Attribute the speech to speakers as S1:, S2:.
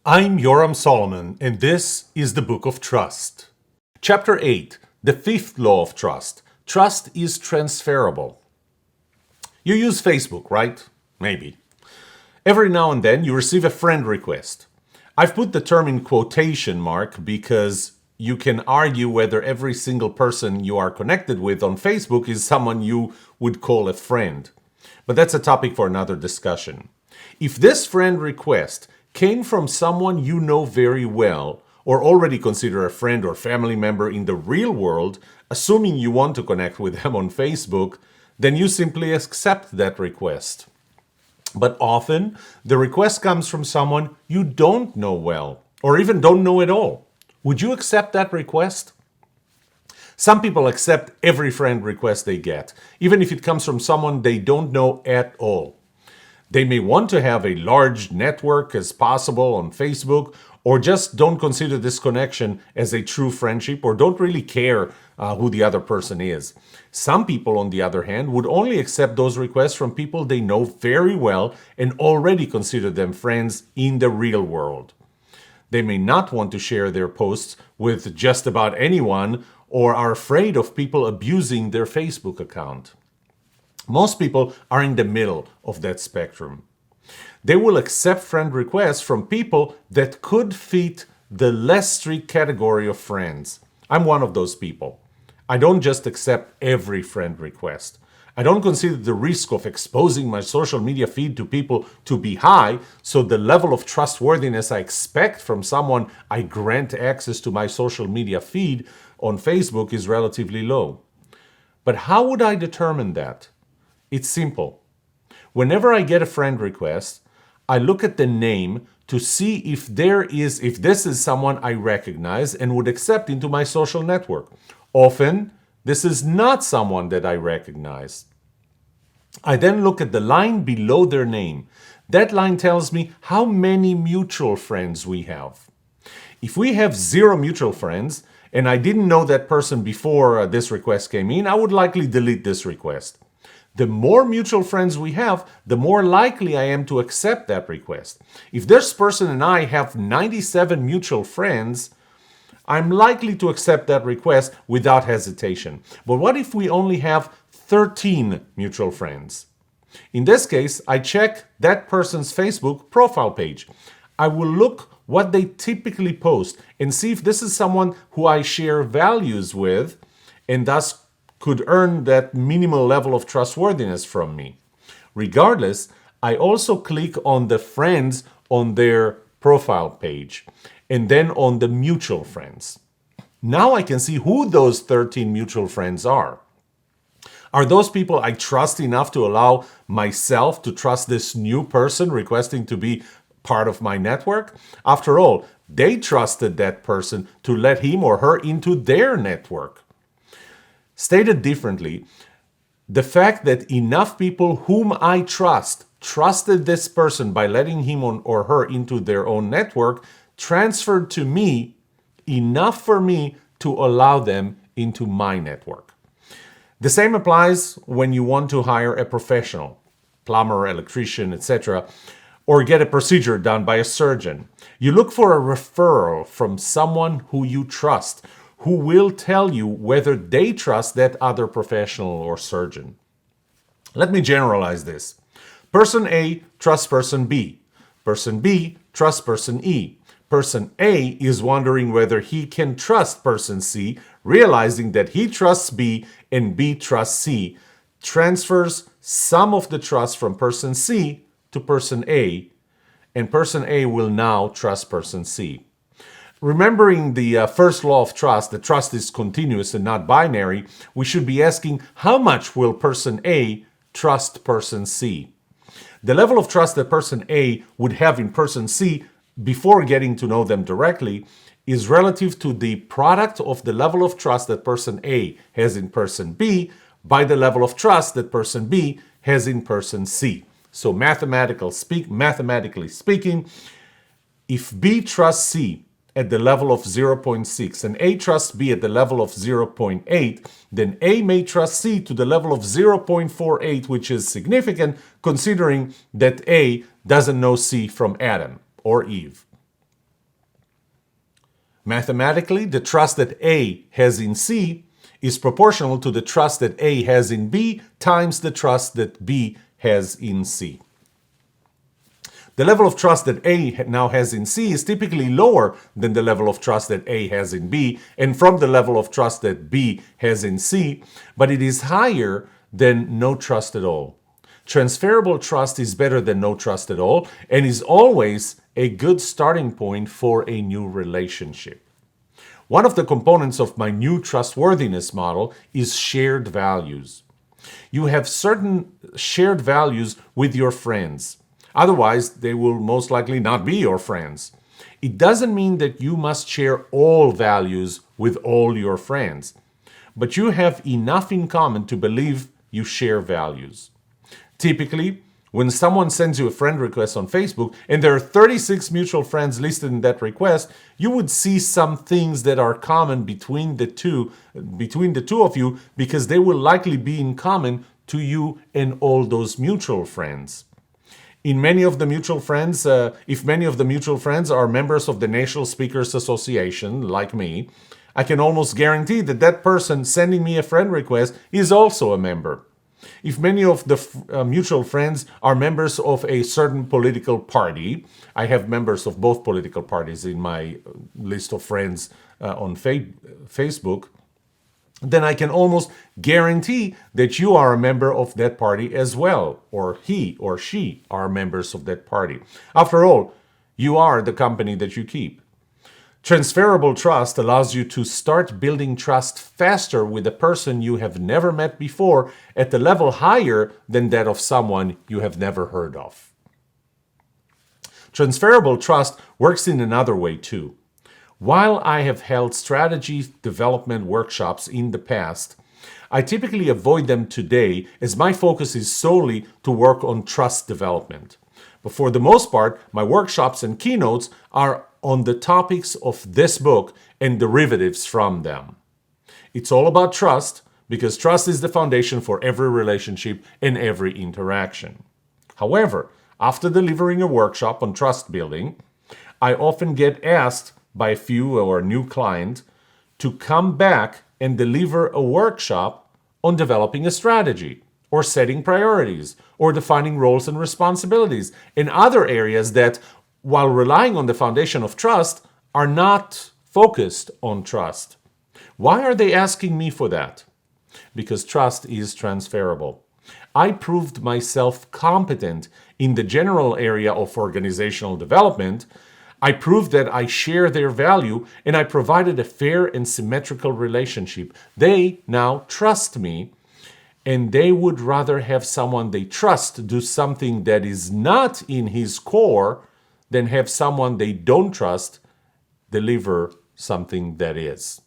S1: I'm Yoram Solomon, and this is the Book of Trust. Chapter 8, the fifth law of trust. Trust is transferable. You use Facebook, right? Maybe. Every now and then you receive a friend request. I've put the term in quotation mark because you can argue whether every single person you are connected with on Facebook is someone you would call a friend. But that's a topic for another discussion. If this friend request came from someone you know very well or already consider a friend or family member in the real world, assuming you want to connect with them on Facebook, then you simply accept that request. But often, the request comes from someone you don't know well or even don't know at all. Would you accept that request? Some people accept every friend request they get, even if it comes from someone they don't know at all. They may want to have a large network as possible on Facebook, or just don't consider this connection as a true friendship, or don't really care who the other person is. Some people, on the other hand, would only accept those requests from people they know very well and already consider them friends in the real world. They may not want to share their posts with just about anyone, or are afraid of people abusing their Facebook account. Most people are in the middle of that spectrum. They will accept friend requests from people that could fit the less strict category of friends. I'm one of those people. I don't just accept every friend request. I don't consider the risk of exposing my social media feed to people to be high, so the level of trustworthiness I expect from someone I grant access to my social media feed on Facebook is relatively low. But how would I determine that? It's simple. Whenever I get a friend request, I look at the name to see if this is someone I recognize and would accept into my social network. Often, this is not someone that I recognize. I then look at the line below their name. That line tells me how many mutual friends we have. If we have 0 mutual friends, and I didn't know that person before this request came in, I would likely delete this request. The more mutual friends we have, the more likely I am to accept that request. If this person and I have 97 mutual friends, I'm likely to accept that request without hesitation. But what if we only have 13 mutual friends? In this case, I check that person's Facebook profile page. I will look what they typically post and see if this is someone who I share values with and thus could earn that minimal level of trustworthiness from me. Regardless, I also click on the friends on their profile page and then on the mutual friends. Now I can see who those 13 mutual friends are. Are those people I trust enough to allow myself to trust this new person requesting to be part of my network? After all, they trusted that person to let him or her into their network. Stated differently, the fact that enough people whom I trusted this person by letting him or her into their own network transferred to me enough for me to allow them into my network. The same applies when you want to hire a professional, plumber, electrician, etc., or get a procedure done by a surgeon. You look for a referral from someone who you trust, who will tell you whether they trust that other professional or surgeon. Let me generalize this. Person A trusts person B. Person B trusts person E. Person A is wondering whether he can trust person C, realizing that he trusts B and B trusts C, transfers some of the trust from person C to person A, and person A will now trust person C. Remembering the first law of trust, that trust is continuous and not binary, we should be asking how much will person A trust person C? The level of trust that person A would have in person C before getting to know them directly is relative to the product of the level of trust that person A has in person B by the level of trust that person B has in person C. So mathematically speaking, if B trusts C at the level of 0.6 and A trusts B at the level of 0.8, then A may trust C to the level of 0.48, which is significant considering that A doesn't know C from Adam or Eve. Mathematically, the trust that A has in C is proportional to the trust that A has in B times the trust that B has in C. The level of trust that A now has in C is typically lower than the level of trust that A has in B, and from the level of trust that B has in C, but it is higher than no trust at all. Transferable trust is better than no trust at all, and is always a good starting point for a new relationship. One of the components of my new trustworthiness model is shared values. You have certain shared values with your friends. Otherwise, they will most likely not be your friends. It doesn't mean that you must share all values with all your friends, but you have enough in common to believe you share values. Typically, when someone sends you a friend request on Facebook and there are 36 mutual friends listed in that request, you would see some things that are common between the two of you, because they will likely be in common to you and all those mutual friends. In many of the mutual friends, if many of the mutual friends are members of the National Speakers Association, like me, I can almost guarantee that that person sending me a friend request is also a member. If many of the mutual friends are members of a certain political party, I have members of both political parties in my list of friends on Facebook, then I can almost guarantee that you are a member of that party as well, or he or she are members of that party. After all, you are the company that you keep. Transferable trust allows you to start building trust faster with a person you have never met before at a level higher than that of someone you have never heard of. Transferable trust works in another way too. While I have held strategy development workshops in the past, I typically avoid them today as my focus is solely to work on trust development. But for the most part, my workshops and keynotes are on the topics of this book and derivatives from them. It's all about trust, because trust is the foundation for every relationship and every interaction. However, after delivering a workshop on trust building, I often get asked by a few or a new client to come back and deliver a workshop on developing a strategy, or setting priorities, or defining roles and responsibilities, and other areas that, while relying on the foundation of trust, are not focused on trust. Why are they asking me for that? Because trust is transferable. I proved myself competent in the general area of organizational development. I proved that I share their value, and I provided a fair and symmetrical relationship. They now trust me, and they would rather have someone they trust do something that is not in his core than have someone they don't trust deliver something that is.